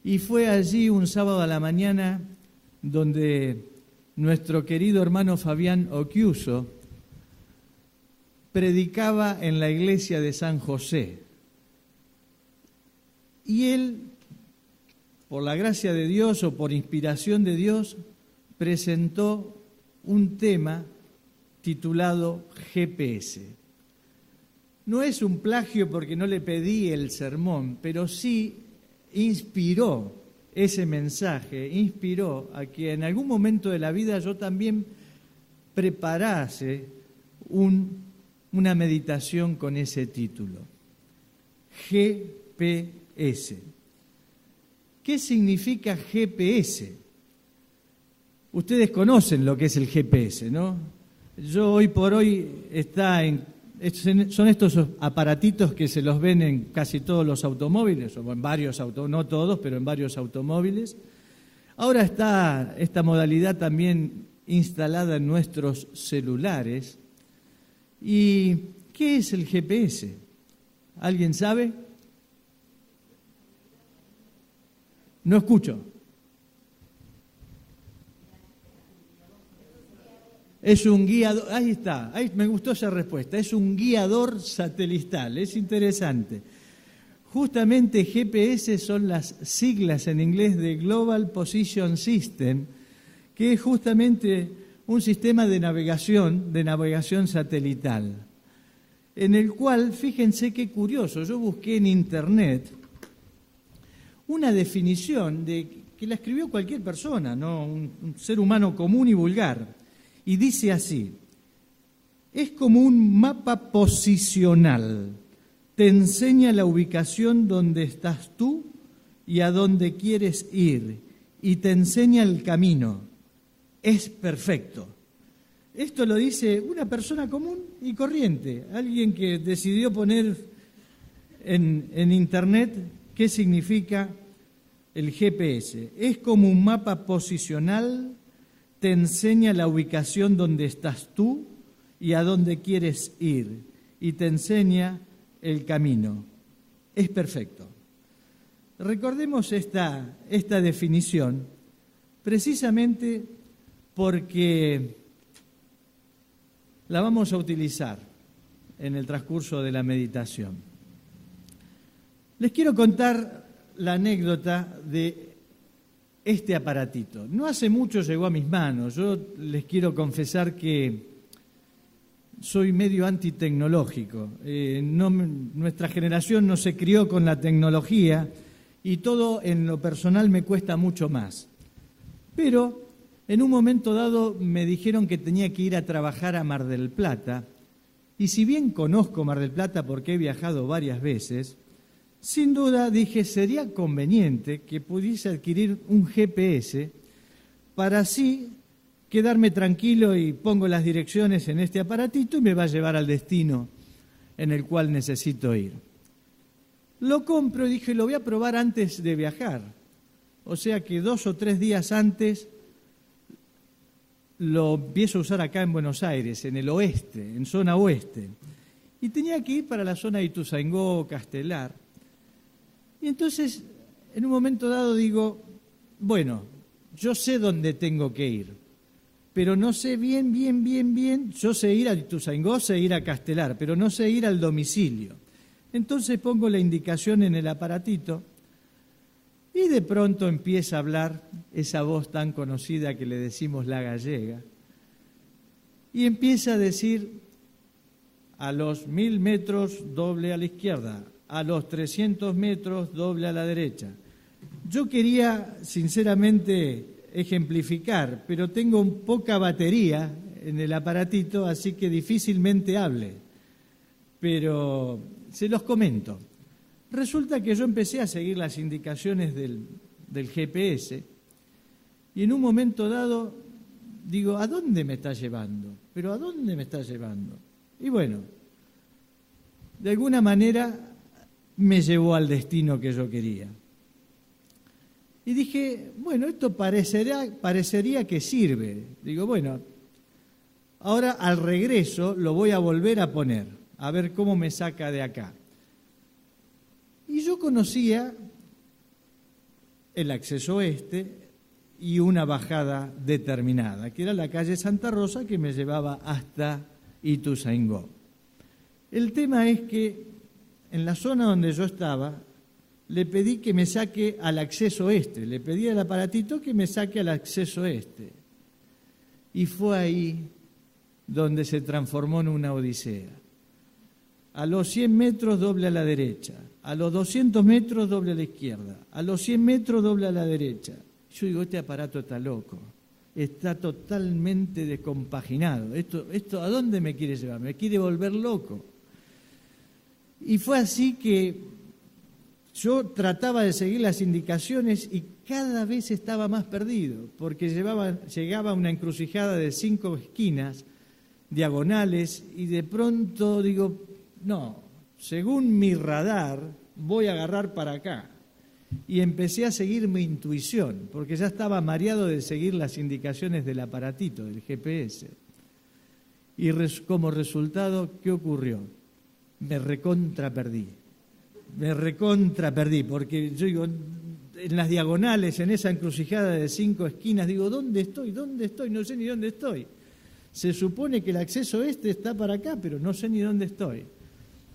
Y fue allí un sábado a la mañana donde nuestro querido hermano Fabián Occhiuso predicaba en la iglesia de San José. Y él, por la gracia de Dios o por inspiración de Dios, presentó un tema titulado GPS. No es un plagio porque no le pedí el sermón, pero sí inspiró ese mensaje, inspiró a que en algún momento de la vida yo también preparase una meditación con ese título. GPS. ¿Qué significa GPS? Ustedes conocen lo que es el GPS, ¿no? Yo hoy por hoy son estos aparatitos que se los ven en casi todos los automóviles, o en varios automóviles, no todos, pero en varios automóviles. Ahora está esta modalidad también instalada en nuestros celulares. ¿Y qué es el GPS? ¿Alguien sabe? No escucho. Es un guiador, ahí está, me gustó esa respuesta, es un guiador satelital, es interesante. Justamente GPS son las siglas en inglés de Global Position System, que es justamente un sistema de navegación satelital, en el cual, fíjense qué curioso, yo busqué en internet una definición que la escribió cualquier persona, ¿no? Un ser humano común y vulgar. Y dice así: es como un mapa posicional, te enseña la ubicación donde estás tú y a dónde quieres ir, y te enseña el camino, es perfecto. Esto lo dice una persona común y corriente, alguien que decidió poner en internet qué significa el GPS. Es como un mapa posicional, te enseña la ubicación donde estás tú y a dónde quieres ir, y te enseña el camino. Es perfecto. Recordemos esta definición precisamente porque la vamos a utilizar en el transcurso de la meditación. Les quiero contar la anécdota de este aparatito. No hace mucho llegó a mis manos. Yo les quiero confesar que soy medio antitecnológico. Nuestra generación no se crió con la tecnología y todo en lo personal me cuesta mucho más. Pero en un momento dado me dijeron que tenía que ir a trabajar a Mar del Plata, y si bien conozco Mar del Plata porque he viajado varias veces, sin duda dije, sería conveniente que pudiese adquirir un GPS para así quedarme tranquilo y pongo las direcciones en este aparatito y me va a llevar al destino en el cual necesito ir. Lo compro y dije, lo voy a probar antes de viajar. O sea que 2 o 3 días antes lo empiezo a usar acá en Buenos Aires, en el oeste, en zona oeste. Y tenía que ir para la zona de Ituzaingó, Castelar. Y entonces, en un momento dado digo, bueno, yo sé dónde tengo que ir, pero no sé bien, yo sé ir a Ituzaingó, sé ir a Castelar, pero no sé ir al domicilio. Entonces pongo la indicación en el aparatito y de pronto empieza a hablar esa voz tan conocida que le decimos la gallega, y empieza a decir, a los 1000 metros doble a la izquierda, a los 300 metros doble a la derecha. Yo quería sinceramente ejemplificar, pero tengo poca batería en el aparatito, así que difícilmente hable. Pero se los comento. Resulta que yo empecé a seguir las indicaciones del GPS y en un momento dado digo, ¿a dónde me está llevando? ¿Pero a dónde me está llevando? Y bueno, de alguna manera me llevó al destino que yo quería. Y dije, bueno, esto parecería que sirve. Digo, bueno, ahora al regreso lo voy a volver a poner, a ver cómo me saca de acá. Y yo conocía el acceso oeste y una bajada determinada, que era la calle Santa Rosa, que me llevaba hasta Ituzaingó. El tema es que en la zona donde yo estaba, le pedí que me saque al acceso este, le pedí al aparatito que me saque al acceso este. Y fue ahí donde se transformó en una odisea. A los 100 metros doble a la derecha, a los 200 metros doble a la izquierda, a los 100 metros doble a la derecha. Yo digo, este aparato está loco, está totalmente descompaginado. ¿Esto ¿a dónde me quiere llevar? Me quiere volver loco. Y fue así que yo trataba de seguir las indicaciones y cada vez estaba más perdido, porque llegaba a una encrucijada de 5 esquinas, diagonales, y de pronto digo, no, según mi radar voy a agarrar para acá. Y empecé a seguir mi intuición, porque ya estaba mareado de seguir las indicaciones del aparatito, del GPS. Y como resultado, ¿qué ocurrió? Me recontra perdí, porque yo digo, en las diagonales, en esa encrucijada de 5 esquinas, digo, ¿dónde estoy? No sé ni dónde estoy. Se supone que el acceso este está para acá, pero no sé ni dónde estoy.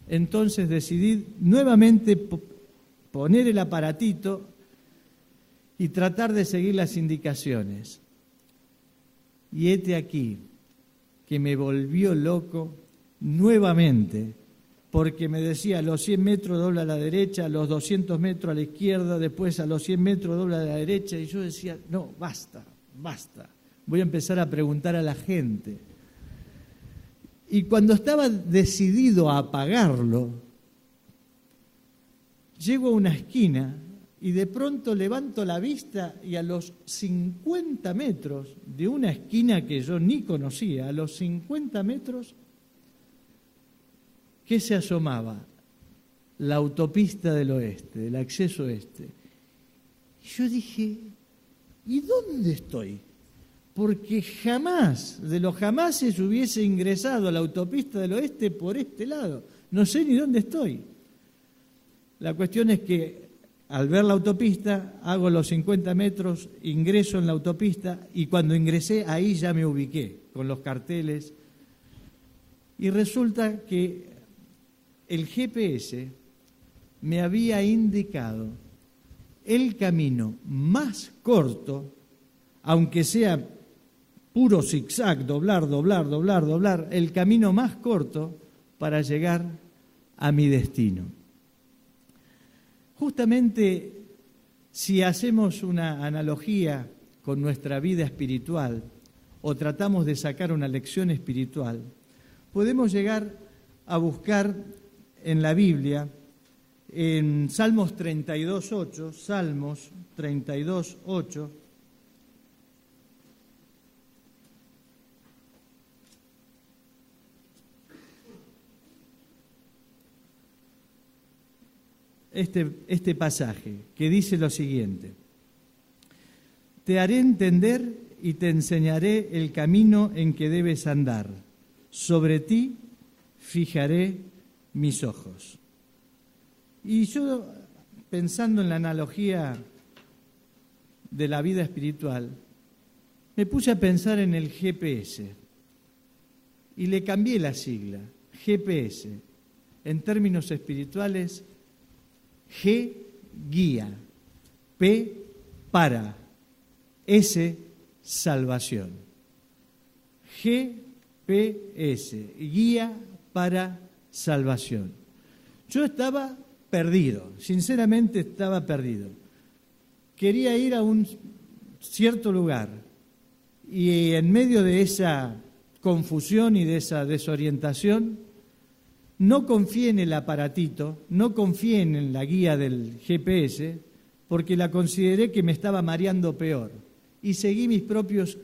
Entonces decidí nuevamente poner el aparatito y tratar de seguir las indicaciones. Y hete aquí, que me volvió loco nuevamente, porque me decía, a los 100 metros dobla a la derecha, a los 200 metros a la izquierda, después a los 100 metros dobla a la derecha, y yo decía, no, basta, voy a empezar a preguntar a la gente. Y cuando estaba decidido a apagarlo, llego a una esquina y de pronto levanto la vista y a los 50 metros de una esquina que yo ni conocía, a los 50 metros, ¿qué se asomaba? La autopista del oeste, el acceso oeste. Y yo dije, ¿y dónde estoy? Porque jamás, de los jamases, hubiese ingresado a la autopista del oeste por este lado. No sé ni dónde estoy. La cuestión es que al ver la autopista, hago los 50 metros, ingreso en la autopista y cuando ingresé ahí ya me ubiqué con los carteles. Y resulta que el GPS me había indicado el camino más corto, aunque sea puro zigzag, doblar, el camino más corto para llegar a mi destino. Justamente si hacemos una analogía con nuestra vida espiritual o tratamos de sacar una lección espiritual, podemos llegar a buscar en la Biblia, en Salmos 32:8, este pasaje que dice lo siguiente: te haré entender y te enseñaré el camino en que debes andar. Sobre ti fijaré mis ojos. Y yo, pensando en la analogía de la vida espiritual, me puse a pensar en el GPS y le cambié la sigla. GPS, en términos espirituales, G, guía, P, para, S, salvación. GPS, guía para salvación. Yo estaba perdido, sinceramente estaba perdido. Quería ir a un cierto lugar y en medio de esa confusión y de esa desorientación, no confié en el aparatito, no confié en la guía del GPS, porque la consideré que me estaba mareando peor. Y seguí mis propias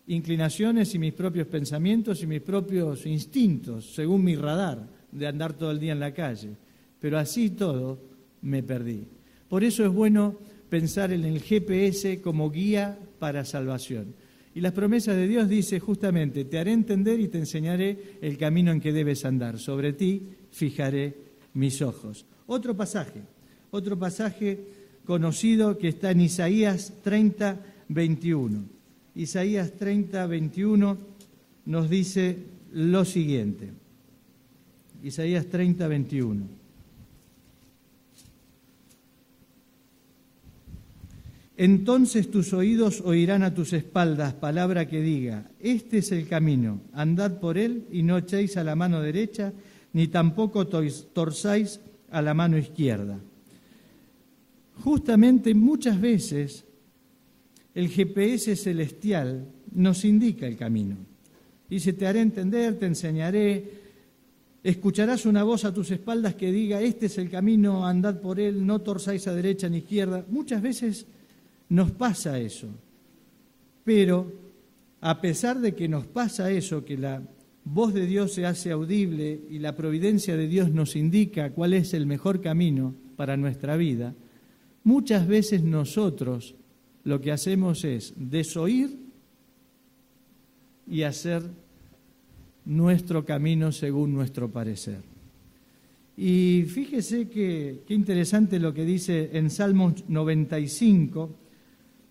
inclinaciones y mis propios pensamientos y mis propios instintos, según mi radar, de andar todo el día en la calle. Pero así todo, me perdí. Por eso es bueno pensar en el GPS como guía para salvación. Y las promesas de Dios dice justamente, te haré entender y te enseñaré el camino en que debes andar. Sobre ti fijaré mis ojos. Otro pasaje conocido que está en Isaías 30, 21. Isaías 30, 21 nos dice lo siguiente. Isaías 30, 21. Entonces tus oídos oirán a tus espaldas palabra que diga, este es el camino, andad por él y no echéis a la mano derecha, ni tampoco torzáis a la mano izquierda. Justamente muchas veces el GPS celestial nos indica el camino. Dice, te haré entender, te enseñaré, escucharás una voz a tus espaldas que diga, este es el camino, andad por él, no torzáis a derecha ni izquierda. Muchas veces nos pasa eso, pero a pesar de que nos pasa eso, que la voz de Dios se hace audible y la providencia de Dios nos indica cuál es el mejor camino para nuestra vida, muchas veces nosotros lo que hacemos es desoír y hacer nuestro camino según nuestro parecer. Y fíjese qué interesante lo que dice en Salmos 95,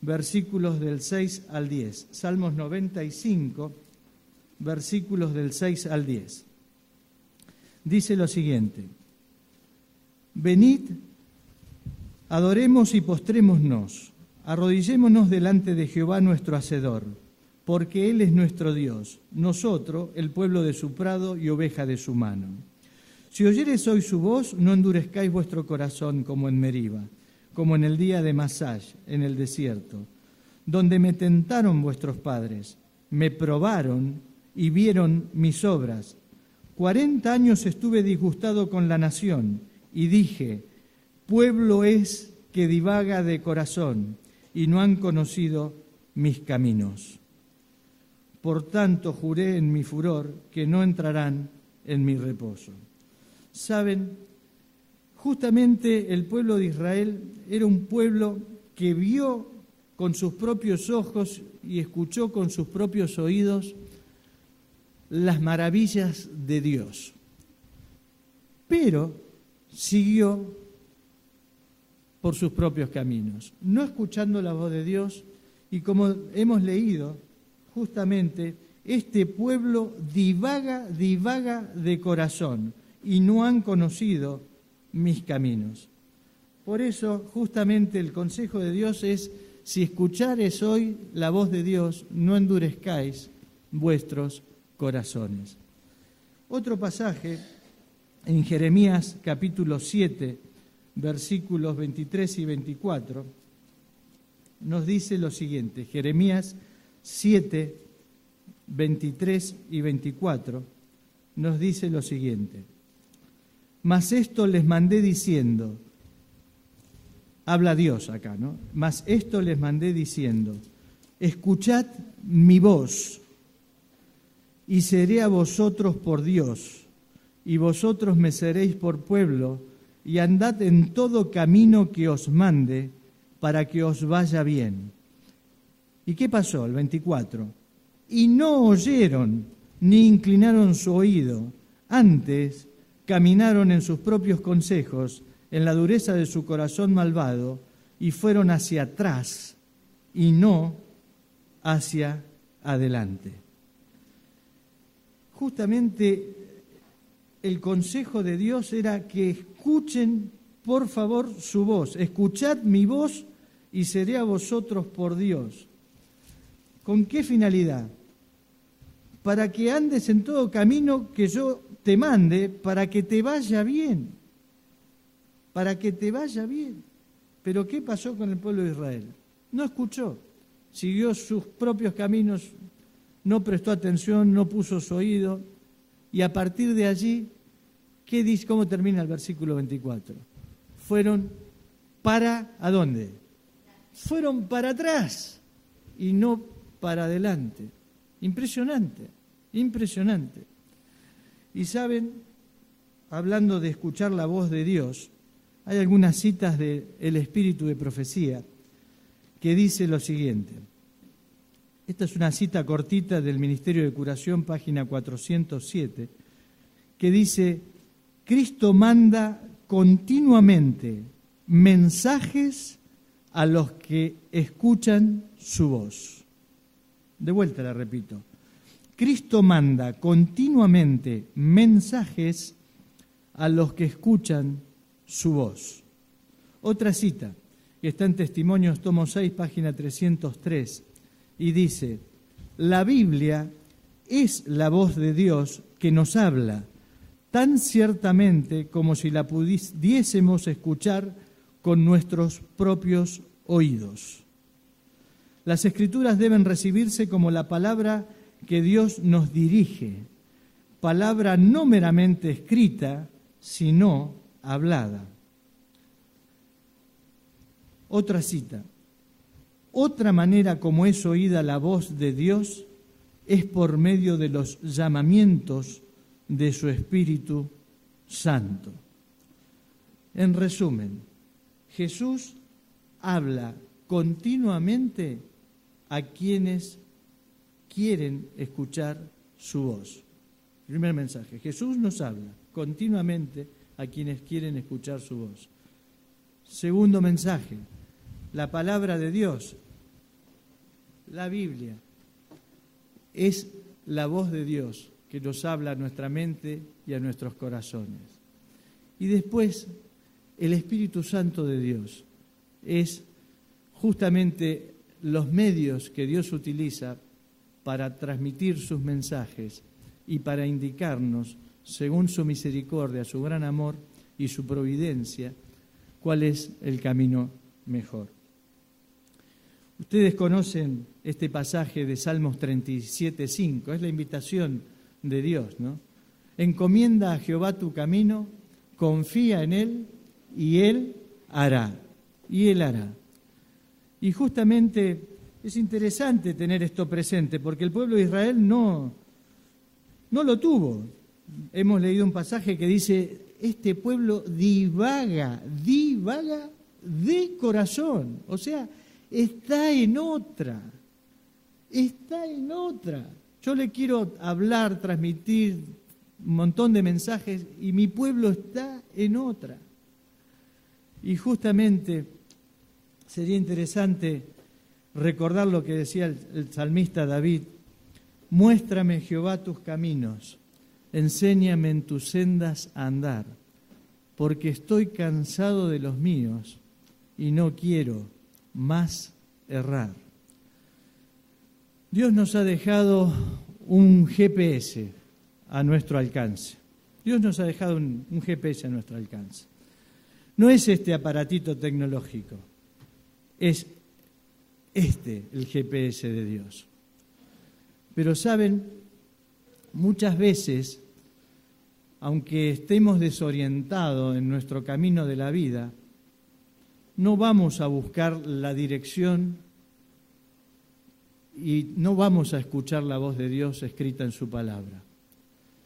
versículos del 6 al 10. Salmos 95, versículos del 6 al 10. Dice lo siguiente: Venid, adoremos y postrémonos, arrodillémonos delante de Jehová nuestro Hacedor, porque Él es nuestro Dios, nosotros el pueblo de su prado y oveja de su mano. Si oyereis hoy su voz, no endurezcáis vuestro corazón como en Meriba, como en el día de Masash, en el desierto, donde me tentaron vuestros padres, me probaron y vieron mis obras. 40 años estuve disgustado con la nación, y dije, pueblo es que divaga de corazón, y no han conocido mis caminos. Por tanto juré en mi furor que no entrarán en mi reposo. ¿Saben? Justamente el pueblo de Israel era un pueblo que vio con sus propios ojos y escuchó con sus propios oídos las maravillas de Dios. Pero siguió por sus propios caminos, no escuchando la voz de Dios, y como hemos leído, justamente este pueblo divaga de corazón y no han conocido mis caminos. Por eso, justamente el consejo de Dios es, si escuchares hoy la voz de Dios, no endurezcáis vuestros corazones. Otro pasaje en Jeremías capítulo 7, versículos 23 y 24, nos dice lo siguiente. Jeremías 7, 23 y 24 nos dice lo siguiente: Mas esto les mandé diciendo, habla Dios acá, ¿no? Mas esto les mandé diciendo, escuchad mi voz, y seré a vosotros por Dios, y vosotros me seréis por pueblo, y andad en todo camino que os mande, para que os vaya bien. ¿Y qué pasó? El 24. Y no oyeron, ni inclinaron su oído, antes caminaron en sus propios consejos, en la dureza de su corazón malvado, y fueron hacia atrás y no hacia adelante. Justamente el consejo de Dios era que escuchen, por favor, su voz. Escuchad mi voz y seré a vosotros por Dios. ¿Con qué finalidad? Para que andes en todo camino que yo te mande, para que te vaya bien. Para que te vaya bien. Pero ¿qué pasó con el pueblo de Israel? No escuchó, siguió sus propios caminos, no prestó atención, no puso su oído, y a partir de allí, ¿qué dice? ¿Cómo termina el versículo 24? Fueron para, ¿a dónde? Fueron para atrás y no para adelante. Impresionante, impresionante. Y saben, hablando de escuchar la voz de Dios, hay algunas citas del Espíritu de Profecía que dice lo siguiente. Esta es una cita cortita del Ministerio de Curación, página 407, que dice: Cristo manda continuamente mensajes a los que escuchan su voz. De vuelta la repito. Cristo manda continuamente mensajes a los que escuchan su voz. Otra cita, que está en Testimonios, tomo 6, página 303, y dice: la Biblia es la voz de Dios que nos habla, tan ciertamente como si la pudiésemos escuchar con nuestros propios oídos. Las Escrituras deben recibirse como la palabra que Dios nos dirige, palabra no meramente escrita, sino hablada. Otra cita. Otra manera como es oída la voz de Dios es por medio de los llamamientos de su Espíritu Santo. En resumen, Jesús habla continuamente a quienes quieren escuchar su voz. Primer mensaje, Jesús nos habla continuamente a quienes quieren escuchar su voz. Segundo mensaje, la palabra de Dios, la Biblia, es la voz de Dios que nos habla a nuestra mente y a nuestros corazones. Y después, el Espíritu Santo de Dios es justamente los medios que Dios utiliza para transmitir sus mensajes y para indicarnos, según su misericordia, su gran amor y su providencia, cuál es el camino mejor. Ustedes conocen este pasaje de Salmos 37:5, es la invitación de Dios, ¿no? Encomienda a Jehová tu camino, confía en Él y Él hará. Y Él hará. Y justamente es interesante tener esto presente, porque el pueblo de Israel no lo tuvo. Hemos leído un pasaje que dice: este pueblo divaga de corazón. O sea, está en otra. Yo le quiero hablar, transmitir un montón de mensajes y mi pueblo está en otra. Y justamente sería interesante recordar lo que decía el salmista David: muéstrame, Jehová, tus caminos, enséñame en tus sendas a andar, porque estoy cansado de los míos y no quiero más errar. Dios nos ha dejado un GPS a nuestro alcance. Dios nos ha dejado un GPS a nuestro alcance. No es este aparatito tecnológico, es el GPS de Dios. Pero saben, muchas veces, aunque estemos desorientados en nuestro camino de la vida, no vamos a buscar la dirección y no vamos a escuchar la voz de Dios escrita en su palabra,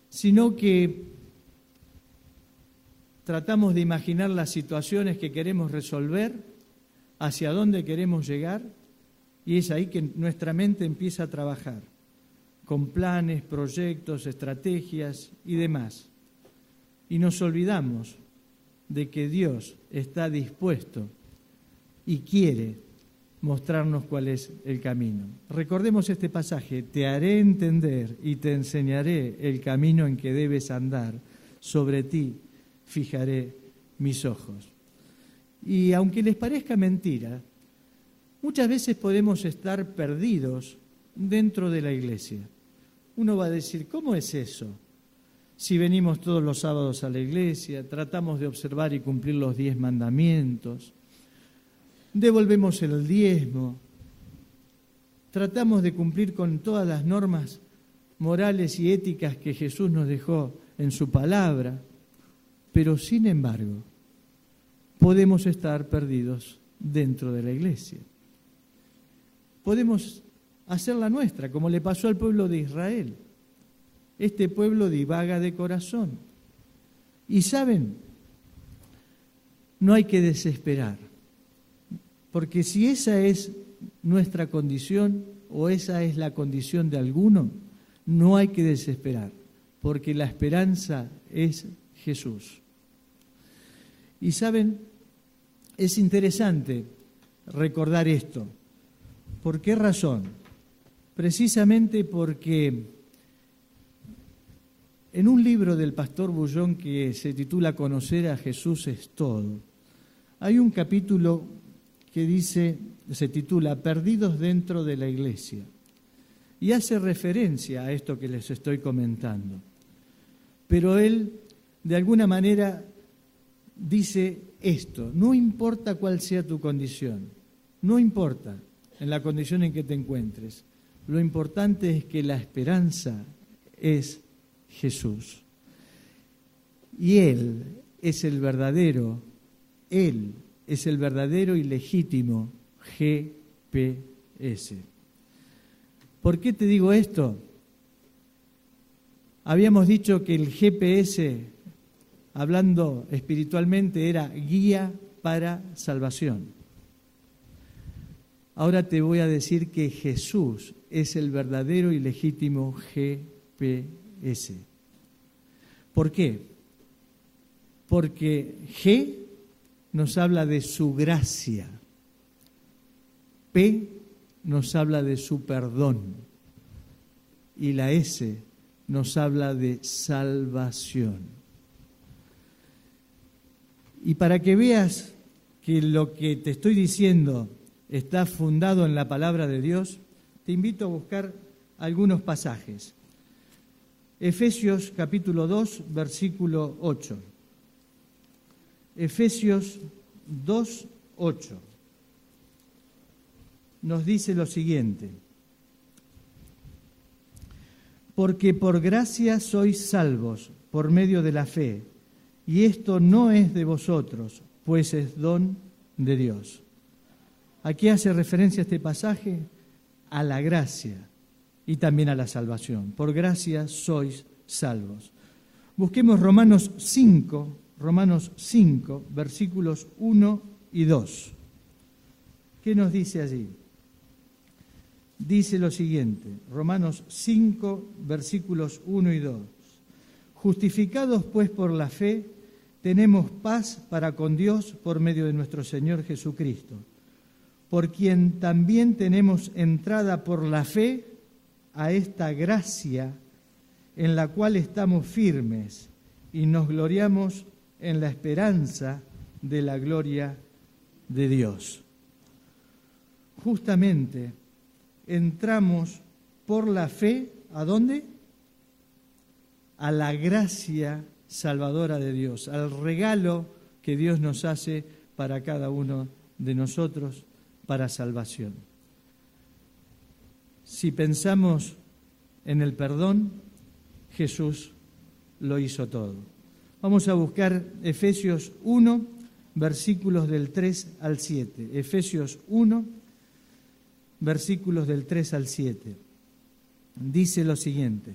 sino que tratamos de imaginar las situaciones que queremos resolver, hacia dónde queremos llegar, y es ahí que nuestra mente empieza a trabajar, con planes, proyectos, estrategias y demás. Y nos olvidamos de que Dios está dispuesto y quiere mostrarnos cuál es el camino. Recordemos este pasaje: te haré entender y te enseñaré el camino en que debes andar, sobre ti fijaré mis ojos. Y aunque les parezca mentira, muchas veces podemos estar perdidos dentro de la iglesia. Uno va a decir: ¿cómo es eso? Si venimos todos los sábados a la iglesia, tratamos de observar y cumplir los 10 mandamientos, devolvemos el diezmo, tratamos de cumplir con todas las normas morales y éticas que Jesús nos dejó en su palabra, pero sin embargo podemos estar perdidos dentro de la iglesia. Podemos hacer la nuestra, como le pasó al pueblo de Israel. Este pueblo divaga de corazón. Y saben, no hay que desesperar, porque si esa es nuestra condición o esa es la condición de alguno, no hay que desesperar, porque la esperanza es Jesús. Y saben, es interesante recordar esto. ¿Por qué razón? Precisamente porque en un libro del pastor Bullón que se titula Conocer a Jesús es todo, hay un capítulo que se titula Perdidos dentro de la iglesia, y hace referencia a esto que les estoy comentando. Pero él, de alguna manera, dice esto: no importa cuál sea tu condición, no importa en la condición en que te encuentres, lo importante es que la esperanza es Jesús. Y Él es el verdadero y legítimo GPS. ¿Por qué te digo esto? Habíamos dicho que el GPS, hablando espiritualmente, era guía para salvación. Ahora te voy a decir que Jesús es el verdadero y legítimo GPS. ¿Por qué? Porque G nos habla de su gracia, P nos habla de su perdón y la S nos habla de salvación. Y para que veas que lo que te estoy diciendo está fundado en la palabra de Dios, te invito a buscar algunos pasajes. Efesios capítulo 2, versículo 8. Efesios 2, 8. Nos dice lo siguiente: porque por gracia sois salvos por medio de la fe, y esto no es de vosotros, pues es don de Dios. ¿A qué hace referencia este pasaje? A la gracia y también a la salvación. Por gracia sois salvos. Busquemos Romanos 5, versículos 1 y 2. ¿Qué nos dice allí? Dice lo siguiente, Romanos 5, versículos 1 y 2. Justificados pues por la fe, tenemos paz para con Dios por medio de nuestro Señor Jesucristo, por quien también tenemos entrada por la fe a esta gracia en la cual estamos firmes y nos gloriamos en la esperanza de la gloria de Dios. Justamente entramos por la fe, ¿a dónde? A la gracia salvadora de Dios, al regalo que Dios nos hace para cada uno de nosotros para salvación. Si pensamos en el perdón, Jesús lo hizo todo. Vamos a buscar Efesios 1, versículos del 3 al 7. Efesios 1, versículos del 3 al 7. Dice lo siguiente: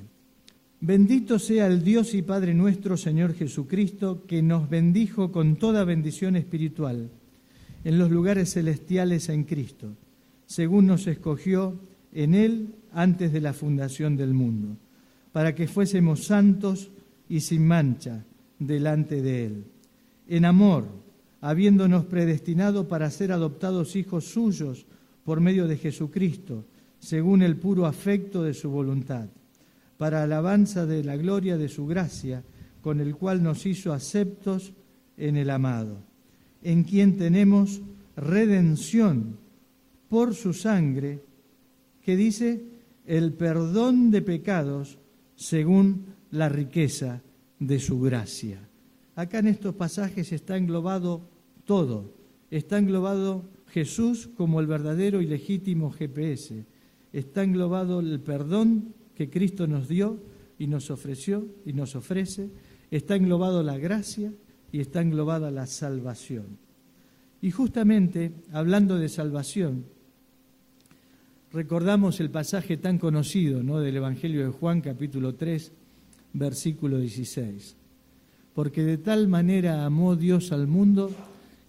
bendito sea el Dios y Padre nuestro, Señor Jesucristo, que nos bendijo con toda bendición espiritual en los lugares celestiales en Cristo, según nos escogió en Él antes de la fundación del mundo, para que fuésemos santos y sin mancha delante de Él. En amor, habiéndonos predestinado para ser adoptados hijos suyos por medio de Jesucristo, según el puro afecto de su voluntad, para alabanza de la gloria de su gracia, con el cual nos hizo aceptos en el amado, en quien tenemos redención por su sangre, que dice, el perdón de pecados según la riqueza de su gracia. Acá en estos pasajes está englobado todo, está englobado Jesús como el verdadero y legítimo GPS, está englobado el perdón que Cristo nos dio y nos ofreció y nos ofrece, está englobado la gracia y está englobada la salvación. Y justamente, hablando de salvación, recordamos el pasaje tan conocido, ¿no?, del Evangelio de Juan, capítulo 3, versículo 16. Porque de tal manera amó Dios al mundo,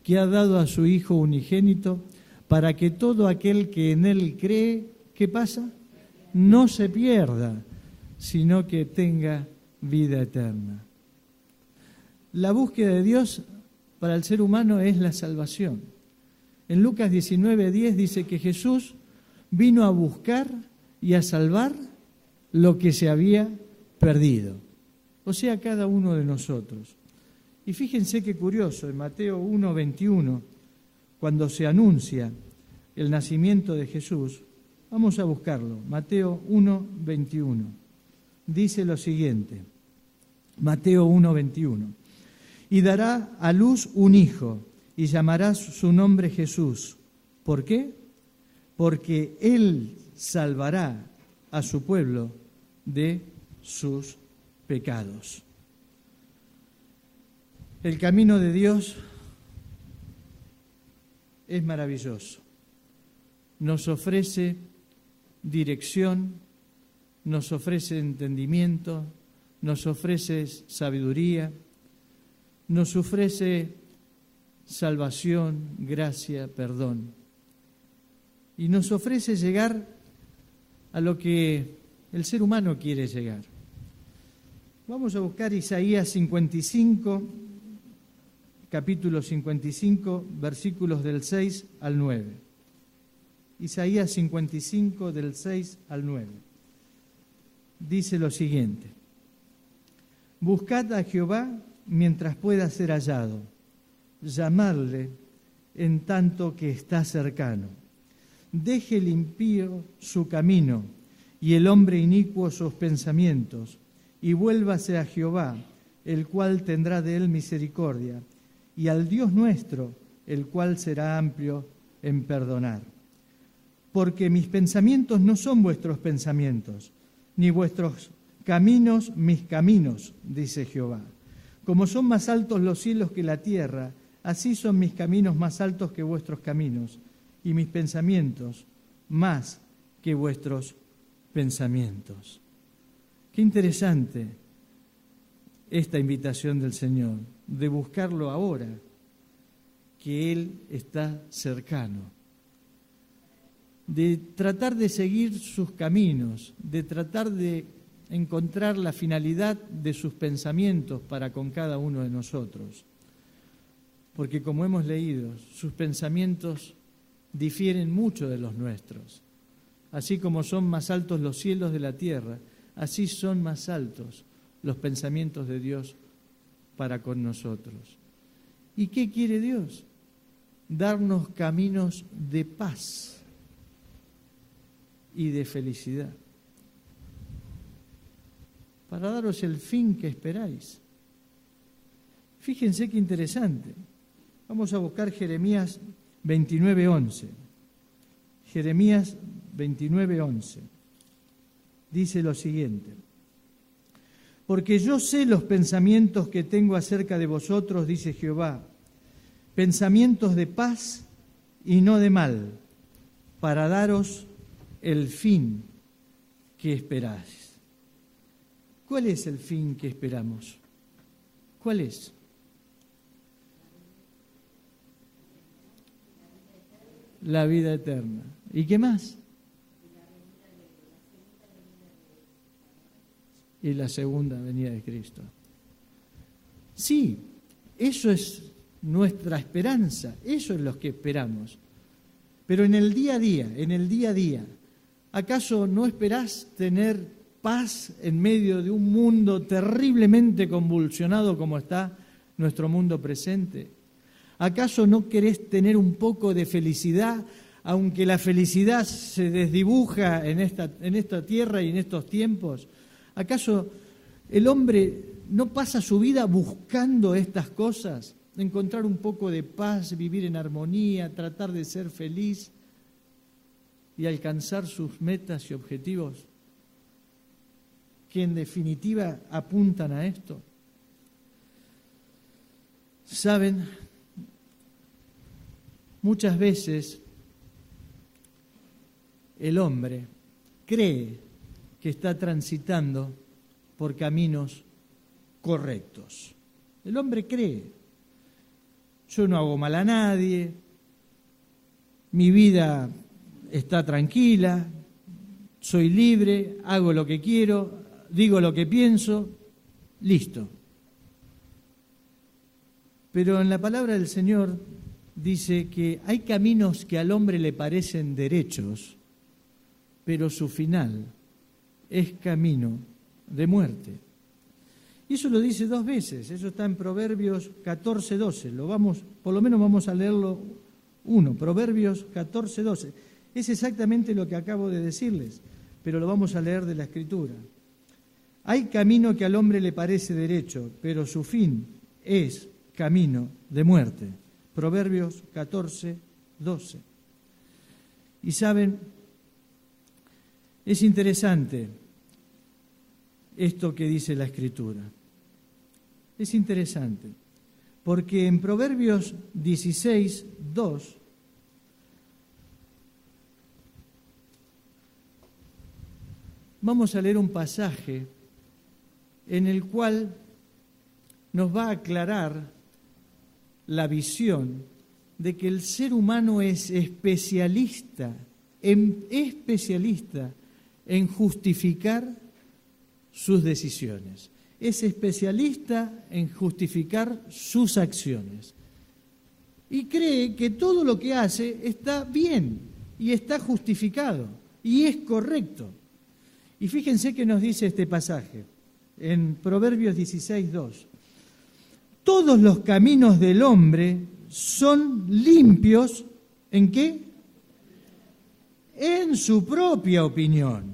que ha dado a su Hijo unigénito, para que todo aquel que en Él cree, ¿qué pasa? No se pierda, sino que tenga vida eterna. La búsqueda de Dios para el ser humano es la salvación. En Lucas 19:10 dice que Jesús vino a buscar y a salvar lo que se había perdido, o sea, cada uno de nosotros. Y fíjense qué curioso, en Mateo 1:21, cuando se anuncia el nacimiento de Jesús, vamos a buscarlo, Mateo 1:21, dice lo siguiente, Mateo 1:21, y dará a luz un hijo, y llamará su nombre Jesús. ¿Por qué? Porque él salvará a su pueblo de sus pecados. El camino de Dios es maravilloso. Nos ofrece dirección, nos ofrece entendimiento, nos ofrece sabiduría, nos ofrece salvación, gracia, perdón. Y nos ofrece llegar a lo que el ser humano quiere llegar. Vamos a buscar Isaías 55, capítulo 55, versículos del 6 al 9. Isaías 55, del 6 al 9. Dice lo siguiente: Buscad a Jehová mientras pueda ser hallado, llamadle en tanto que está cercano. Deje el impío su camino y el hombre inicuo sus pensamientos, y vuélvase a Jehová, el cual tendrá de él misericordia, y al Dios nuestro, el cual será amplio en perdonar. Porque mis pensamientos no son vuestros pensamientos, ni vuestros caminos mis caminos, dice Jehová. Como son más altos los cielos que la tierra, así son mis caminos más altos que vuestros caminos, y mis pensamientos más que vuestros pensamientos. Qué interesante esta invitación del Señor, de buscarlo ahora, que Él está cercano, de tratar de seguir sus caminos, de tratar de encontrar la finalidad de sus pensamientos para con cada uno de nosotros. Porque como hemos leído, sus pensamientos difieren mucho de los nuestros. Así como son más altos los cielos de la tierra, así son más altos los pensamientos de Dios para con nosotros. ¿Y qué quiere Dios? Darnos caminos de paz y de felicidad, para daros el fin que esperáis. Fíjense qué interesante. Vamos a buscar Jeremías 29:11. Jeremías 29:11. Dice lo siguiente: Porque yo sé los pensamientos que tengo acerca de vosotros, dice Jehová, pensamientos de paz y no de mal, para daros el fin que esperáis. ¿Cuál es el fin que esperamos? ¿Cuál es? La vida eterna. ¿Y qué más? Y la segunda venida de Cristo. Sí, eso es nuestra esperanza, eso es lo que esperamos. Pero en el día a día, ¿acaso no esperás tener paz en medio de un mundo terriblemente convulsionado como está nuestro mundo presente? ¿Acaso no querés tener un poco de felicidad, aunque la felicidad se desdibuja en esta tierra y en estos tiempos? ¿Acaso el hombre no pasa su vida buscando estas cosas? Encontrar un poco de paz, vivir en armonía, tratar de ser feliz y alcanzar sus metas y objetivos, que en definitiva apuntan a esto. ¿Saben? Muchas veces el hombre cree que está transitando por caminos correctos. El hombre cree: yo no hago mal a nadie, mi vida está tranquila, soy libre, hago lo que quiero, digo lo que pienso, listo. Pero en la palabra del Señor dice que hay caminos que al hombre le parecen derechos, pero su final es camino de muerte. Y eso lo dice 2 veces, eso está en Proverbios 14:12. Por lo menos vamos a leerlo Proverbios 14:12. Es exactamente lo que acabo de decirles, pero lo vamos a leer de la Escritura. Hay camino que al hombre le parece derecho, pero su fin es camino de muerte. Proverbios 14:12. Y saben, es interesante esto que dice la Escritura. Es interesante, porque en Proverbios 16:2 vamos a leer un pasaje en el cual nos va a aclarar la visión de que el ser humano es especialista en justificar sus decisiones. Es especialista en justificar sus acciones. Y cree que todo lo que hace está bien y está justificado y es correcto. Y fíjense que nos dice este pasaje en Proverbios 16:2. Todos los caminos del hombre son limpios, ¿en qué? En su propia opinión.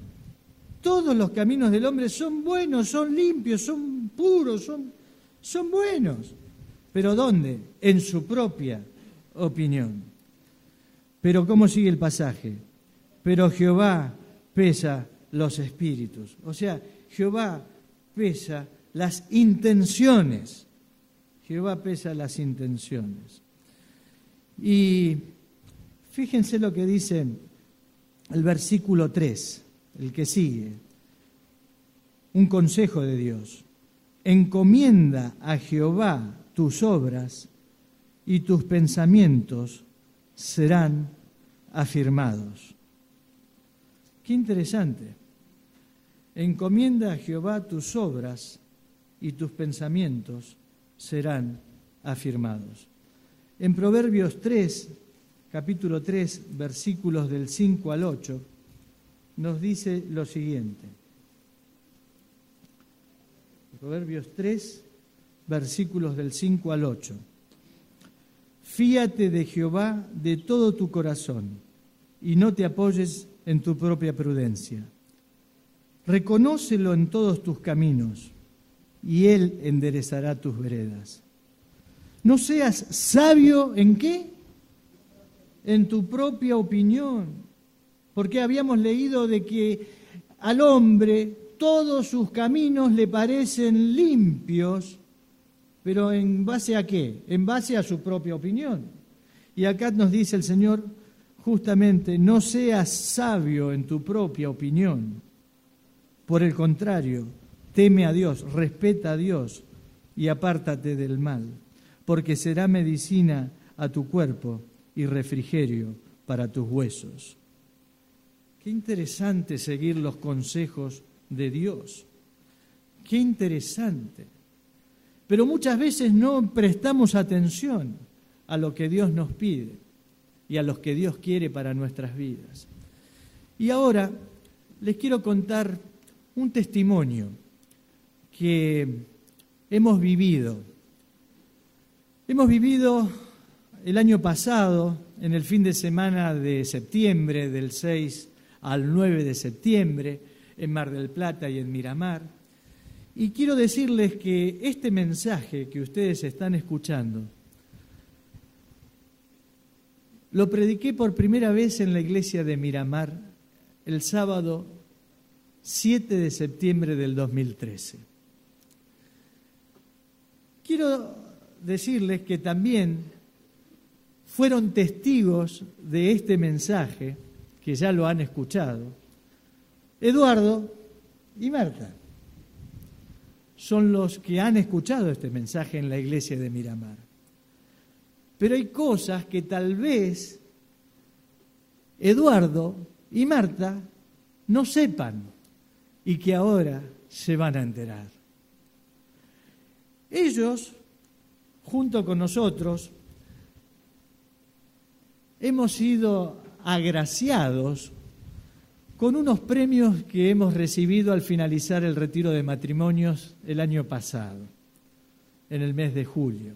Todos los caminos del hombre son buenos, son limpios, son puros, son buenos. ¿Pero dónde? En su propia opinión. Pero ¿cómo sigue el pasaje? Pero Jehová pesa los espíritus. O sea, Jehová pesa las intenciones. Jehová pesa las intenciones. Y fíjense lo que dice el versículo 3, el que sigue. Un consejo de Dios. Encomienda a Jehová tus obras y tus pensamientos serán afirmados. Qué interesante. Encomienda a Jehová tus obras y tus pensamientos serán afirmados. En Proverbios 3, capítulo 3, versículos del 5 al 8, nos dice lo siguiente. Proverbios 3, versículos del 5 al 8. Fíate de Jehová de todo tu corazón y no te apoyes en tu propia prudencia. Reconócelo en todos tus caminos y Él enderezará tus veredas. No seas sabio ¿en qué? En tu propia opinión, porque habíamos leído de que al hombre todos sus caminos le parecen limpios, pero ¿en base a qué? En base a su propia opinión. Y acá nos dice el Señor justamente, no seas sabio en tu propia opinión. Por el contrario, teme a Dios, respeta a Dios y apártate del mal, porque será medicina a tu cuerpo y refrigerio para tus huesos. Qué interesante seguir los consejos de Dios. Qué interesante. Pero muchas veces no prestamos atención a lo que Dios nos pide y a lo que Dios quiere para nuestras vidas. Y ahora les quiero contar un testimonio que hemos vivido. Hemos vivido el año pasado, en el fin de semana de septiembre, del 6 al 9 de septiembre, en Mar del Plata y en Miramar. Y quiero decirles que este mensaje que ustedes están escuchando, lo prediqué por primera vez en la iglesia de Miramar el sábado 7 de septiembre del 2013. Quiero decirles que también fueron testigos de este mensaje, que ya lo han escuchado, Eduardo y Marta. Son los que han escuchado este mensaje en la iglesia de Miramar. Pero hay cosas que tal vez Eduardo y Marta no sepan y que ahora se van a enterar. Ellos, junto con nosotros, hemos sido agraciados con unos premios que hemos recibido al finalizar el retiro de matrimonios el año pasado, en el mes de julio.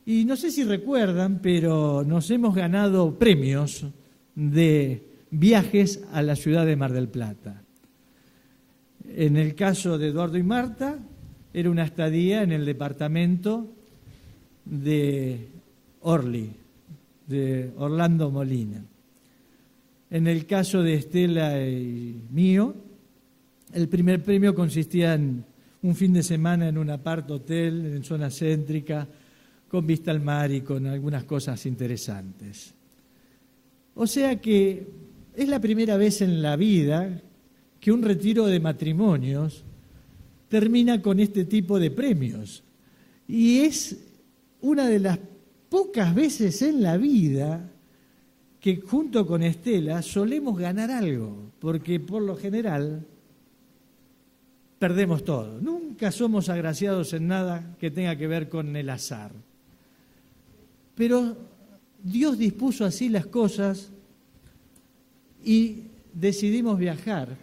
Y no sé si recuerdan, pero nos hemos ganado premios de viajes a la ciudad de Mar del Plata. En el caso de Eduardo y Marta, era una estadía en el departamento de Orly, de Orlando Molina. En el caso de Estela y mío, el primer premio consistía en un fin de semana en un apart-hotel en zona céntrica, con vista al mar y con algunas cosas interesantes. O sea que es la primera vez en la vida que un retiro de matrimonios termina con este tipo de premios. Y es una de las pocas veces en la vida que junto con Estela solemos ganar algo, porque por lo general perdemos todo. Nunca somos agraciados en nada que tenga que ver con el azar. Pero Dios dispuso así las cosas y decidimos viajar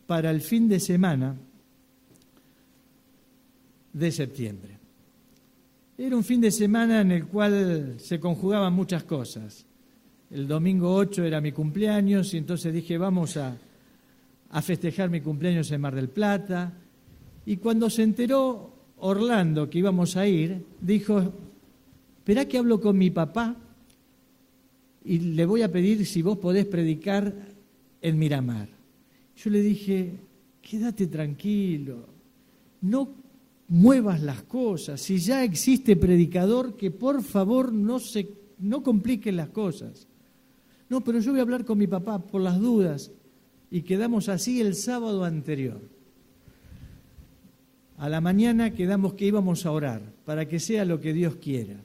para el fin de semana de septiembre. Era un fin de semana en el cual se conjugaban muchas cosas. El domingo 8 era mi cumpleaños y entonces dije, vamos a festejar mi cumpleaños en Mar del Plata. Y cuando se enteró Orlando que íbamos a ir, dijo, esperá que hablo con mi papá y le voy a pedir si vos podés predicar en Miramar. Yo le dije, quédate tranquilo, no muevas las cosas, si ya existe predicador, que por favor no compliquen las cosas. No, pero yo voy a hablar con mi papá por las dudas. Y quedamos así el sábado anterior. A la mañana quedamos que íbamos a orar para que sea lo que Dios quiera.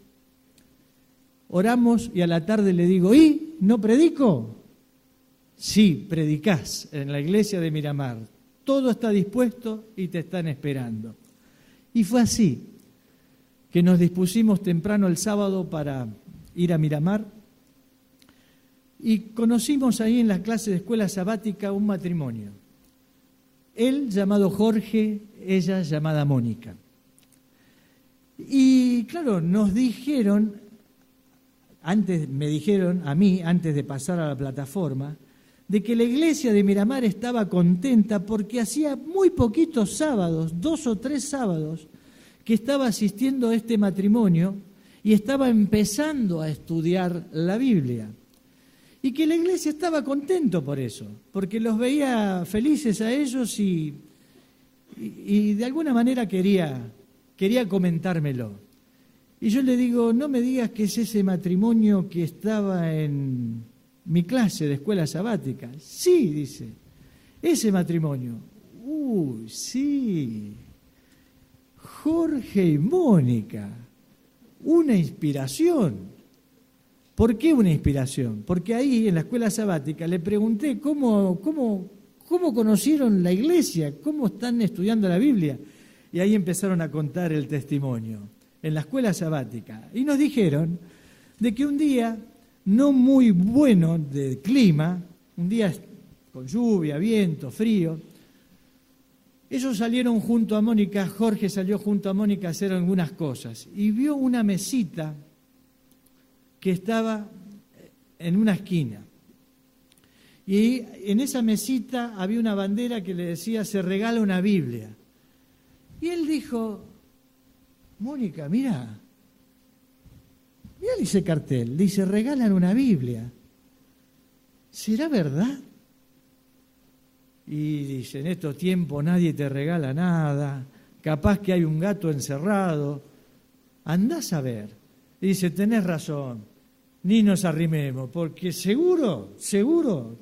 Oramos y a la tarde le digo, ¿y no predico? Sí, predicás en la iglesia de Miramar. Todo está dispuesto y te están esperando. Y fue así que nos dispusimos temprano el sábado para ir a Miramar y conocimos ahí en la clase de escuela sabática un matrimonio. Él llamado Jorge, ella llamada Mónica. Y claro, nos dijeron, me dijeron a mí, antes de pasar a la plataforma, de que la iglesia de Miramar estaba contenta porque hacía muy poquitos sábados, 2 o 3 sábados, que estaba asistiendo a este matrimonio y estaba empezando a estudiar la Biblia. Y que la iglesia estaba contento por eso, porque los veía felices a ellos y de alguna manera quería comentármelo. Y yo le digo, no me digas que es ese matrimonio que estaba en mi clase de escuela sabática. Sí, dice, ese matrimonio. Sí, Jorge y Mónica, una inspiración. ¿Por qué una inspiración? Porque ahí en la escuela sabática le pregunté cómo conocieron la iglesia, cómo están estudiando la Biblia. Y ahí empezaron a contar el testimonio en la escuela sabática. Y nos dijeron de que un día no muy bueno de clima, un día con lluvia, viento, frío, ellos salieron junto a Mónica, Jorge salió junto a Mónica a hacer algunas cosas y vio una mesita que estaba en una esquina. Y en esa mesita había una bandera que le decía, se regala una Biblia. Y él dijo, Mónica, mira ese cartel, dice, regalan una Biblia. ¿Será verdad? Y dice, en estos tiempos nadie te regala nada, capaz que hay un gato encerrado, andás a ver. Y dice, tenés razón, ni nos arrimemos, porque seguro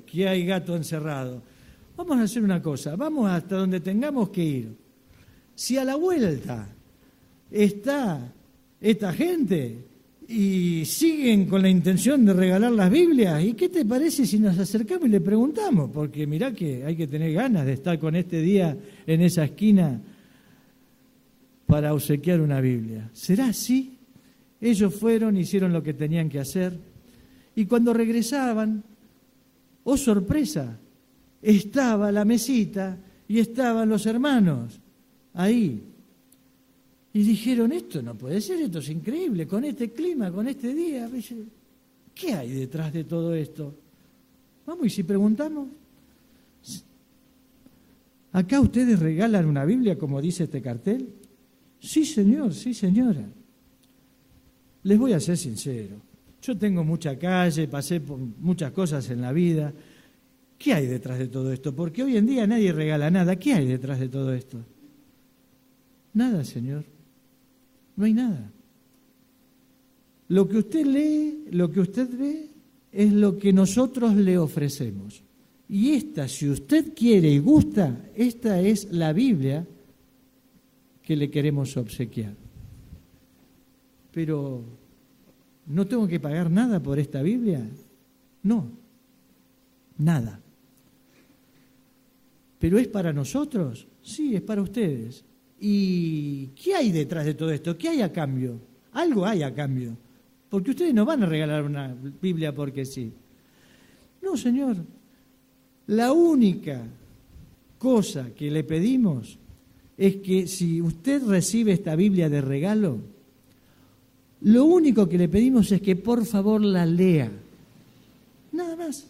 que hay gato encerrado. Vamos a hacer una cosa, vamos hasta donde tengamos que ir. Si a la vuelta está esta gente y siguen con la intención de regalar las Biblias, ¿y qué te parece si nos acercamos y le preguntamos? Porque mirá que hay que tener ganas de estar con este día en esa esquina para obsequiar una Biblia. ¿Será así? Ellos fueron, hicieron lo que tenían que hacer Y cuando regresaban, oh sorpresa, estaba la mesita y estaban los hermanos ahí. Y dijeron, esto no puede ser, esto es increíble, con este clima, con este día. ¿Qué hay detrás de todo esto? Vamos, y si preguntamos, ¿acá ustedes regalan una Biblia como dice este cartel? Sí, señor, sí, señora. Les voy a ser sincero, yo tengo mucha calle, pasé por muchas cosas en la vida. ¿Qué hay detrás de todo esto? Porque hoy en día nadie regala nada. ¿Qué hay detrás de todo esto? Nada, señor. No hay nada. Lo que usted lee, lo que usted ve, es lo que nosotros le ofrecemos. Y esta, si usted quiere y gusta, esta es la Biblia que le queremos obsequiar. Pero, ¿no tengo que pagar nada por esta Biblia? No, nada. ¿Pero es para nosotros? Sí, es para ustedes. ¿Y qué hay detrás de todo esto? ¿Qué hay a cambio? Algo hay a cambio. Porque ustedes no van a regalar una Biblia porque sí. No, señor. La única cosa que le pedimos es que si usted recibe esta Biblia de regalo, lo único que le pedimos es que por favor la lea. Nada más.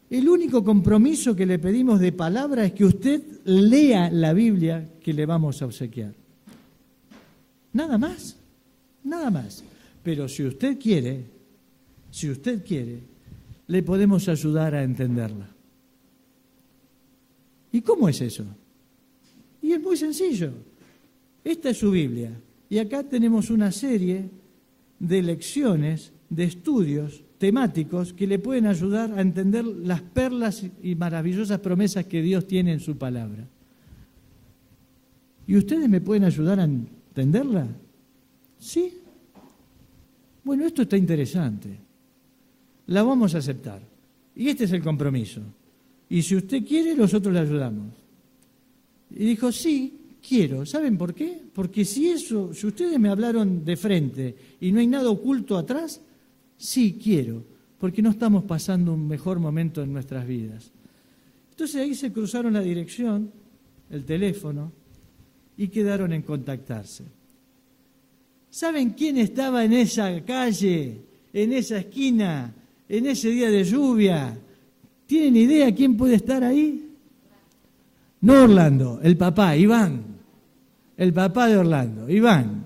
El único compromiso que le pedimos de palabra es que usted lea la Biblia que le vamos a obsequiar. Nada más, nada más. Pero si usted quiere, le podemos ayudar a entenderla. ¿Y cómo es eso? Y es muy sencillo. Esta es su Biblia. Y acá tenemos una serie de lecciones, de estudios temáticos que le pueden ayudar a entender las perlas y maravillosas promesas que Dios tiene en su palabra. ¿Y ustedes me pueden ayudar a entenderla? ¿Sí? Bueno, esto está interesante. La vamos a aceptar. Y este es el compromiso. Y si usted quiere, nosotros le ayudamos. Y dijo, sí, quiero. ¿Saben por qué? Porque si ustedes me hablaron de frente y no hay nada oculto atrás, sí, quiero, porque no estamos pasando un mejor momento en nuestras vidas. Entonces ahí se cruzaron la dirección, el teléfono, y quedaron en contactarse. ¿Saben quién estaba en esa calle, en esa esquina, en ese día de lluvia? ¿Tienen idea quién puede estar ahí? No Orlando, el papá, Iván. El papá de Orlando, Iván.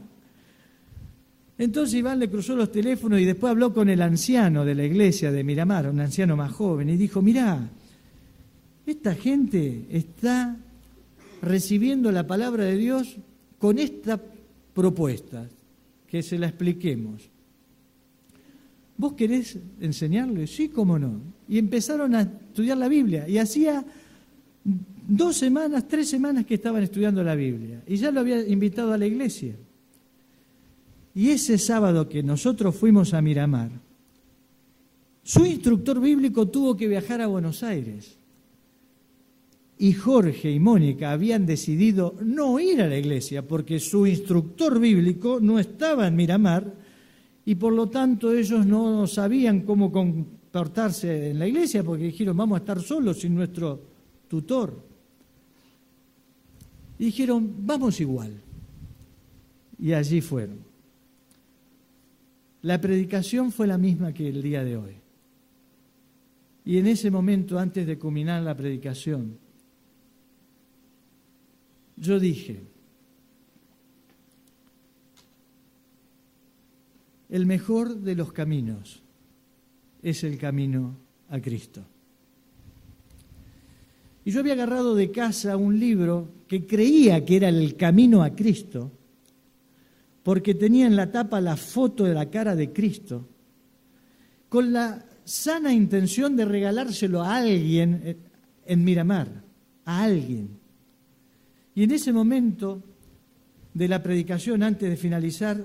Entonces Iván le cruzó los teléfonos y después habló con el anciano de la iglesia de Miramar, un anciano más joven, y dijo, mirá, esta gente está recibiendo la palabra de Dios con esta propuesta, que se la expliquemos. ¿Vos querés enseñarle? Sí, cómo no. Y empezaron a estudiar la Biblia, y hacía 2 semanas, 3 semanas que estaban estudiando la Biblia, y ya lo había invitado a la iglesia. Y ese sábado que nosotros fuimos a Miramar, su instructor bíblico tuvo que viajar a Buenos Aires. Y Jorge y Mónica habían decidido no ir a la iglesia porque su instructor bíblico no estaba en Miramar y por lo tanto ellos no sabían cómo comportarse en la iglesia porque dijeron, vamos a estar solos sin nuestro tutor. Y dijeron, vamos igual. Y allí fueron. La predicación fue la misma que el día de hoy. Y en ese momento, antes de culminar la predicación, yo dije, el mejor de los caminos es el camino a Cristo. Y yo había agarrado de casa un libro que creía que era el camino a Cristo, porque tenía en la tapa la foto de la cara de Cristo, con la sana intención de regalárselo a alguien en Miramar, a alguien. Y en ese momento de la predicación, antes de finalizar,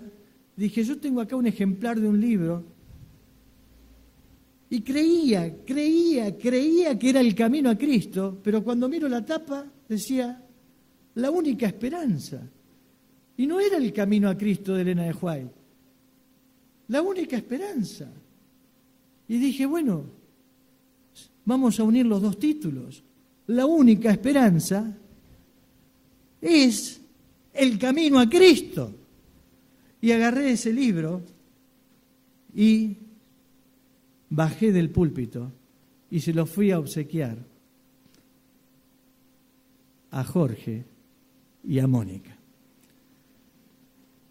dije, yo tengo acá un ejemplar de un libro, y creía que era el camino a Cristo, pero cuando miro la tapa decía, la única esperanza. Y no era el camino a Cristo de Elena de White, la única esperanza. Y dije, bueno, vamos a unir los dos títulos. La única esperanza es el camino a Cristo. Y agarré ese libro y bajé del púlpito y se lo fui a obsequiar a Jorge y a Mónica.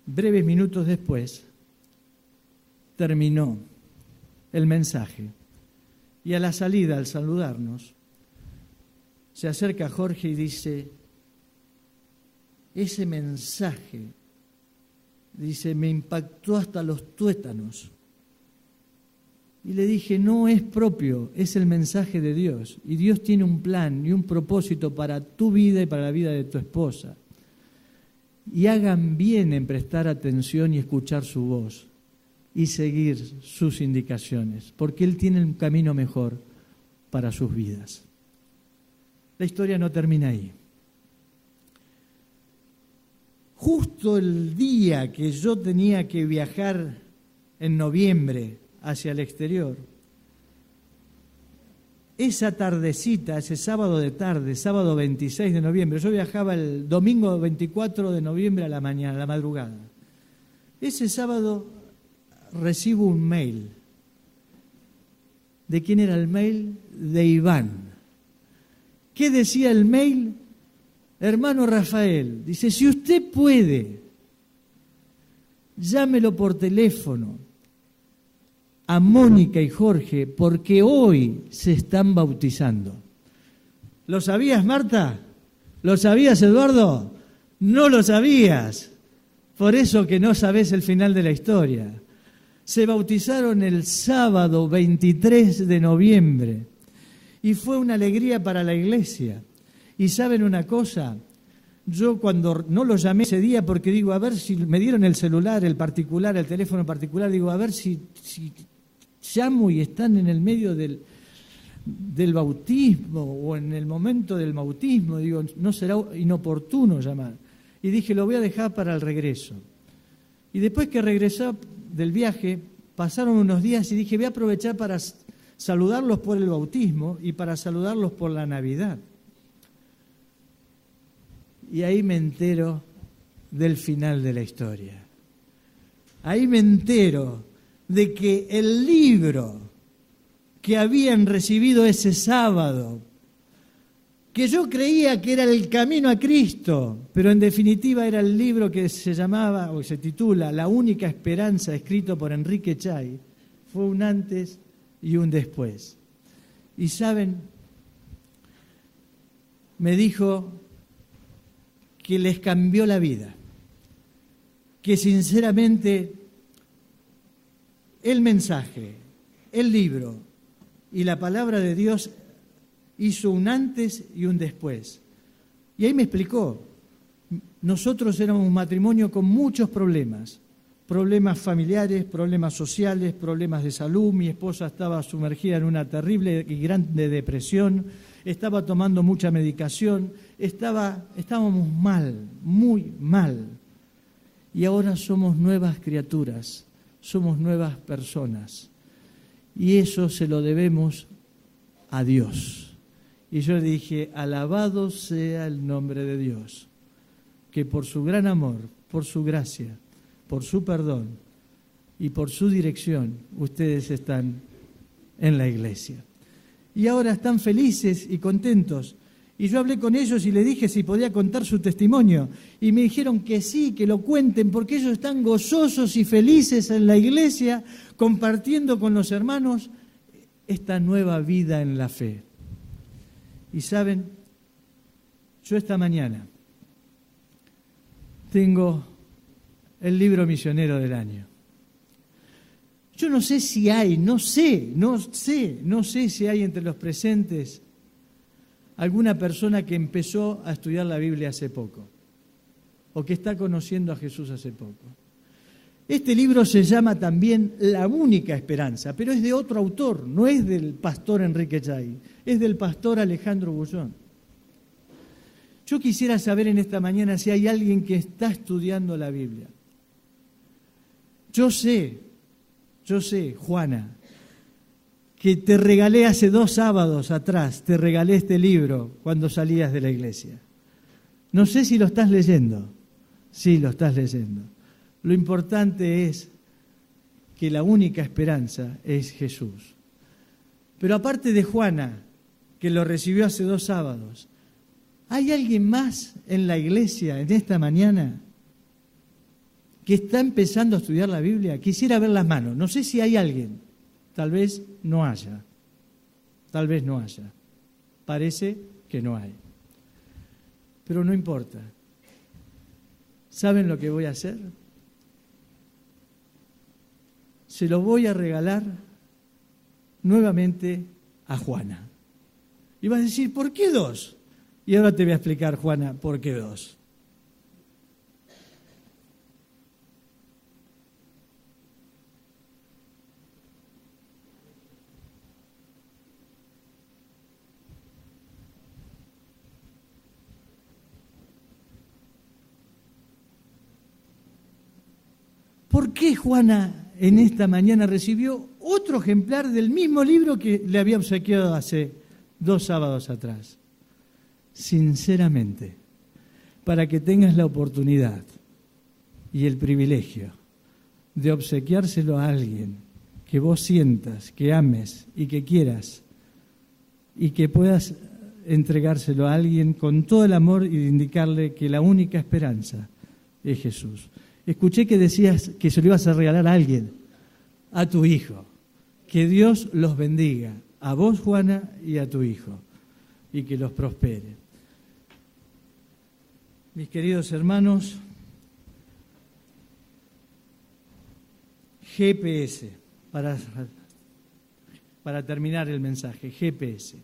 Breves minutos después terminó el mensaje y a la salida, al saludarnos, se acerca a Jorge y dice, ese mensaje, dice, me impactó hasta los tuétanos. Y le dije, no es propio, es el mensaje de Dios. Y Dios tiene un plan y un propósito para tu vida y para la vida de tu esposa. Y hagan bien en prestar atención y escuchar su voz y seguir sus indicaciones, porque Él tiene un camino mejor para sus vidas. La historia no termina ahí. Justo el día que yo tenía que viajar en noviembre hacia el exterior, esa tardecita, ese sábado de tarde, sábado 26 de noviembre, yo viajaba el domingo 24 de noviembre a la mañana, a la madrugada. Ese sábado recibo un mail. ¿De quién era el mail? De Iván. ¿Qué decía el mail? Hermano Rafael, dice, si usted puede, llámelo por teléfono a Mónica y Jorge, porque hoy se están bautizando. ¿Lo sabías, Marta? ¿Lo sabías, Eduardo? No lo sabías. Por eso que no sabés el final de la historia. Se bautizaron el sábado 23 de noviembre y fue una alegría para la iglesia. Y ¿saben una cosa? Yo cuando no lo llamé ese día, porque digo, a ver si me dieron el celular, el particular, el teléfono particular, digo, a ver si llamo y están en el medio del bautismo o en el momento del bautismo, digo, no será inoportuno llamar. Y dije, lo voy a dejar para el regreso. Y después que regresé del viaje, pasaron unos días y dije, voy a aprovechar para saludarlos por el bautismo y para saludarlos por la Navidad. Y ahí me entero del final de la historia. Ahí me entero de que el libro que habían recibido ese sábado, que yo creía que era el camino a Cristo, pero en definitiva era el libro que se llamaba, o se titula, La única esperanza, escrito por Enrique Chay, fue un antes y un después. Y saben, me dijo que les cambió la vida, que sinceramente el mensaje, el libro y la palabra de Dios hizo un antes y un después. Y ahí me explicó, nosotros éramos un matrimonio con muchos problemas familiares, problemas sociales, problemas de salud, mi esposa estaba sumergida en una terrible y grande depresión, estaba tomando mucha medicación, estábamos mal, muy mal. Y ahora somos nuevas criaturas, somos nuevas personas. Y eso se lo debemos a Dios. Y yo le dije, alabado sea el nombre de Dios, que por su gran amor, por su gracia, por su perdón y por su dirección, ustedes están en la iglesia. Y ahora están felices y contentos. Y yo hablé con ellos y les dije si podía contar su testimonio. Y me dijeron que sí, que lo cuenten, porque ellos están gozosos y felices en la iglesia, compartiendo con los hermanos esta nueva vida en la fe. Y saben, yo esta mañana tengo el libro misionero del año. Yo no sé si hay, no sé si hay entre los presentes alguna persona que empezó a estudiar la Biblia hace poco o que está conociendo a Jesús hace poco. Este libro se llama también La única esperanza, pero es de otro autor, no es del pastor Enrique Chay, es del pastor Alejandro Bullón. Yo quisiera saber en esta mañana si hay alguien que está estudiando la Biblia. Yo sé, Juana, que te regalé hace 2 sábados atrás, te regalé este libro cuando salías de la iglesia. No sé si lo estás leyendo. Sí, lo estás leyendo. Lo importante es que la única esperanza es Jesús. Pero aparte de Juana, que lo recibió hace 2 sábados, ¿hay alguien más en la iglesia en esta mañana que está empezando a estudiar la Biblia? Quisiera ver las manos. No sé si hay alguien. Tal vez no haya. Tal vez no haya. Parece que no hay. Pero no importa. ¿Saben lo que voy a hacer? Se lo voy a regalar nuevamente a Juana. Y vas a decir, ¿por qué 2? Y ahora te voy a explicar, Juana, por qué 2. ¿Por qué Juana en esta mañana recibió otro ejemplar del mismo libro que le había obsequiado hace 2 sábados atrás? Sinceramente, para que tengas la oportunidad y el privilegio de obsequiárselo a alguien que vos sientas, que ames y que quieras, y que puedas entregárselo a alguien con todo el amor y de indicarle que la única esperanza es Jesús. Escuché que decías que se lo ibas a regalar a alguien, a tu hijo. Que Dios los bendiga, a vos, Juana, y a tu hijo, y que los prospere. Mis queridos hermanos, GPS, para terminar el mensaje, GPS.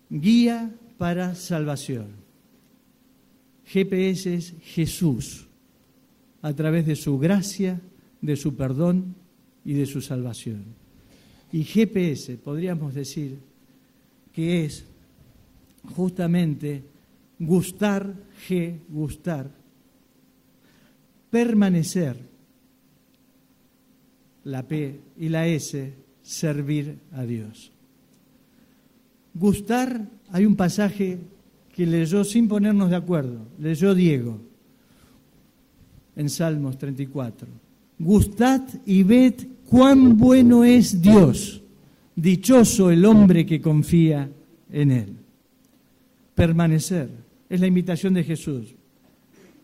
Guía para salvación. GPS es Jesús, a través de su gracia, de su perdón y de su salvación. Y GPS, podríamos decir, que es justamente gustar, gustar, permanecer, la P y la S, servir a Dios. Gustar, hay un pasaje que leyó sin ponernos de acuerdo, leyó Diego en Salmos 34. Gustad y ved cuán bueno es Dios, dichoso el hombre que confía en Él. Permanecer, es la invitación de Jesús.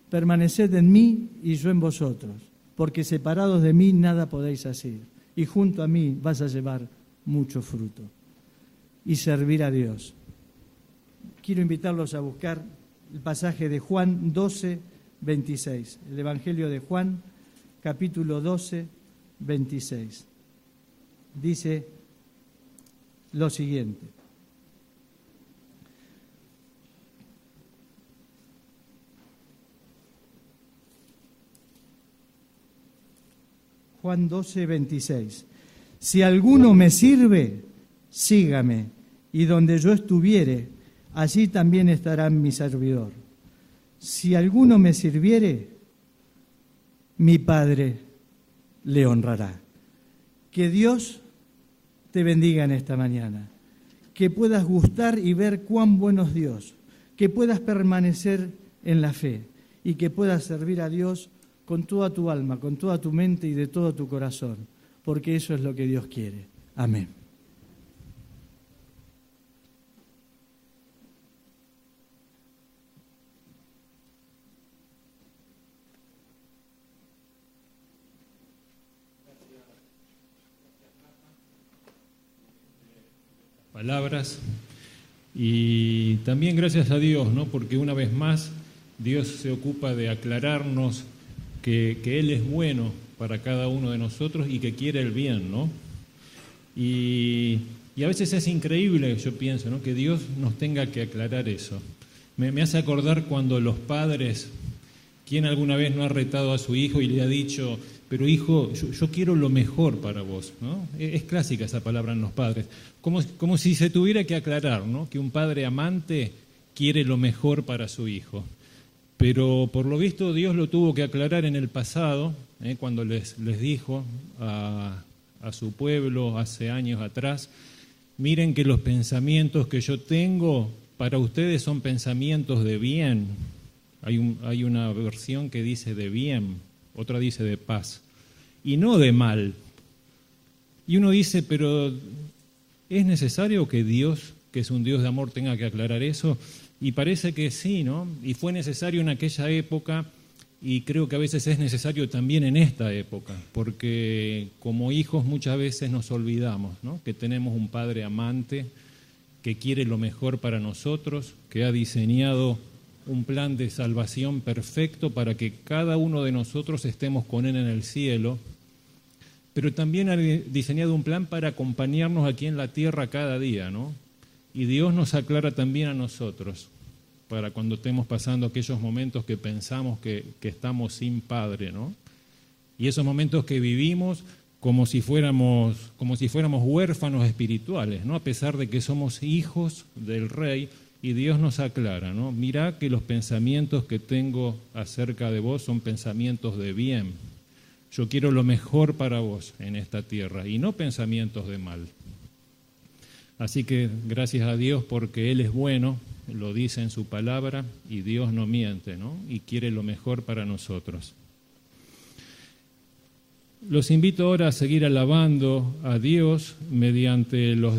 Permaneced en mí y yo en vosotros, porque separados de mí nada podéis hacer, y junto a mí vas a llevar mucho fruto. Y servir a Dios. Quiero invitarlos a buscar el pasaje de Juan 12, 26. El Evangelio de Juan, capítulo 12, 26. Dice lo siguiente. Juan 12, 26. Si alguno me sirve, sígame, y donde yo estuviere, allí también estará mi servidor. Si alguno me sirviere, mi Padre le honrará. Que Dios te bendiga en esta mañana, que puedas gustar y ver cuán bueno es Dios, que puedas permanecer en la fe y que puedas servir a Dios con toda tu alma, con toda tu mente y de todo tu corazón, porque eso es lo que Dios quiere. Amén. Palabras y también gracias a Dios, ¿no? Porque una vez más Dios se ocupa de aclararnos que Él es bueno para cada uno de nosotros y que quiere el bien, ¿no? Y a veces es increíble, yo pienso, ¿no? Que Dios nos tenga que aclarar eso. Me hace acordar cuando los padres, ¿quién alguna vez no ha retado a su hijo y le ha dicho, pero hijo, yo quiero lo mejor para vos, ¿no? Es clásica esa palabra en los padres. Como si se tuviera que aclarar, ¿no? Que un padre amante quiere lo mejor para su hijo. Pero por lo visto Dios lo tuvo que aclarar en el pasado, cuando les dijo a a su pueblo hace años atrás: miren que los pensamientos que yo tengo para ustedes son pensamientos de bien. Hay una versión que dice de bien, otra dice de paz, y no de mal. Y uno dice, pero ¿es necesario que Dios, que es un Dios de amor, tenga que aclarar eso? Y parece que sí, ¿no? Y fue necesario en aquella época, y creo que a veces es necesario también en esta época, porque como hijos muchas veces nos olvidamos, ¿no?, que tenemos un Padre amante, que quiere lo mejor para nosotros, que ha diseñado un plan de salvación perfecto para que cada uno de nosotros estemos con Él en el cielo, pero también ha diseñado un plan para acompañarnos aquí en la tierra cada día, ¿no? Y Dios nos aclara también a nosotros, para cuando estemos pasando aquellos momentos que pensamos que estamos sin Padre, ¿no? Y esos momentos que vivimos como si fuéramos huérfanos espirituales, ¿no?, a pesar de que somos hijos del Rey, y Dios nos aclara, ¿no? Mirá que los pensamientos que tengo acerca de vos son pensamientos de bien. Yo quiero lo mejor para vos en esta tierra y no pensamientos de mal. Así que gracias a Dios porque Él es bueno, lo dice en su palabra, y Dios no miente, ¿no?, y quiere lo mejor para nosotros. Los invito ahora a seguir alabando a Dios mediante los